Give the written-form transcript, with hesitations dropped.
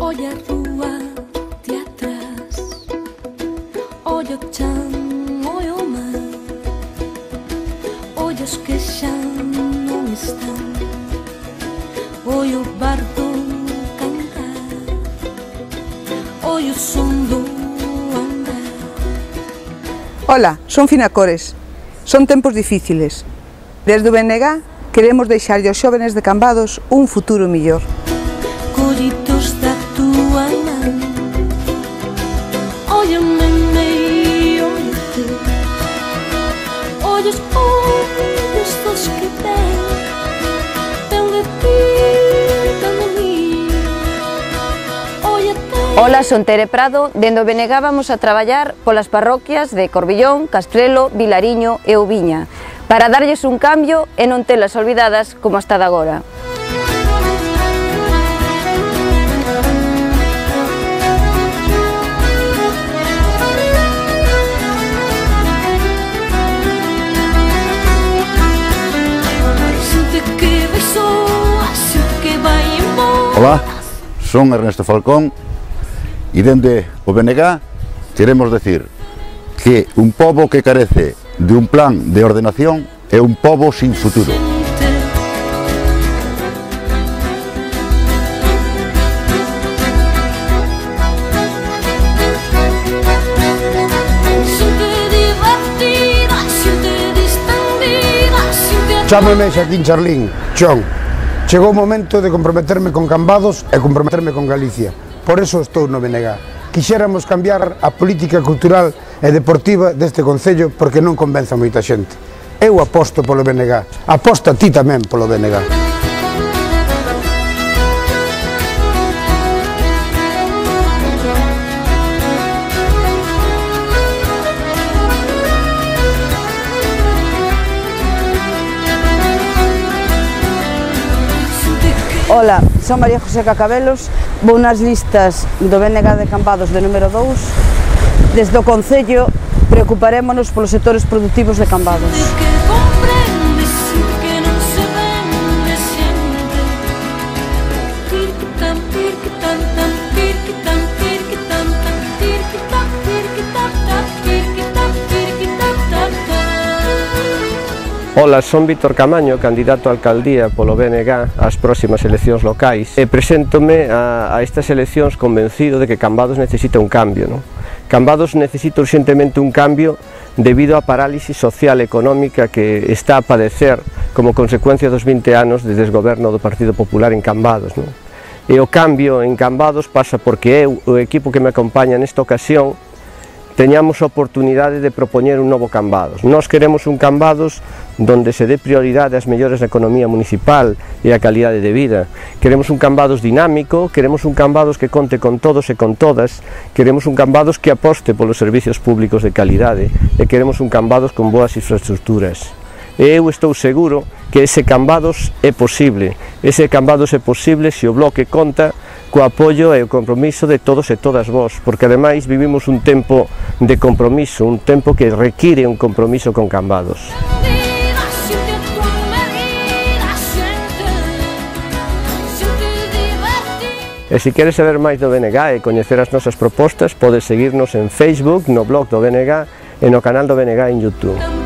Olla a rúa de atrás, olla o chan, olla o mar, olla os que xa non están, olla o bardo cantar, olla o son do andar. Ola, son Finacores. Son tempos difíciles. Desde o BNG queremos deixarlle aos xóvenes de Cambados un futuro millor. Collitos da túa man, óllame e óllate, olla os ollos dos que ven de ti, ven de mí, óllate. Ola, son Tere Prado. Dende o BNG vamos a traballar polas parroquias de Corbillón, Castrelo, Vilariño e Ouviña para darlles un cambio e non telas olvidadas como hasta de agora. Ola, son Ernesto Falcón e dende o BNG queremos decir que un pobo que carece de un plan de ordenación é un pobo sin futuro. Chámame Xaquín Charlín, Chon. Chegou o momento de comprometerme con Cambados e comprometerme con Galicia. Por eso estou no BNG. Quixéramos cambiar a política cultural e deportiva deste concello porque non convence a moita xente. Eu aposto polo BNG. Aposta ti tamén polo BNG. Ola, son María José Cacabelos, vou nas listas do BNG de Cambados de número 2. Desde o Concello preocuparémonos polos sectores productivos de Cambados. Ola, son Víctor Camaño, candidato a alcaldía polo BNG ás próximas eleccións locais e preséntome a estas eleccións convencido de que Cambados necesita un cambio, non? Cambados necesita urxentemente un cambio debido á parálisis social e económica que está a padecer como consecuencia dos 20 anos de desgoberno do Partido Popular en Cambados, non? E o cambio en Cambados pasa porque eu, o equipo que me acompaña nesta ocasión, teñamos a oportunidade de propoñer un novo Cambados. Nós queremos un Cambados donde se dé prioridade ás mellores da economía municipal e á calidade de vida. Queremos un Cambados dinámico, queremos un Cambados que conte con todos e con todas, queremos un Cambados que aposte polos servicios públicos de calidade e queremos un Cambados con boas infraestructuras. E eu estou seguro que ese Cambados é posible. Ese Cambados é posible se o Bloque conta co apoio e o compromiso de todos e todas vós, porque ademais vivimos un tempo de compromiso, un tempo que require un compromiso con Cambados. E se queres saber máis do BNG e coñecer as nosas propostas, podes seguirnos en Facebook, no blog do BNG e no canal do BNG en YouTube.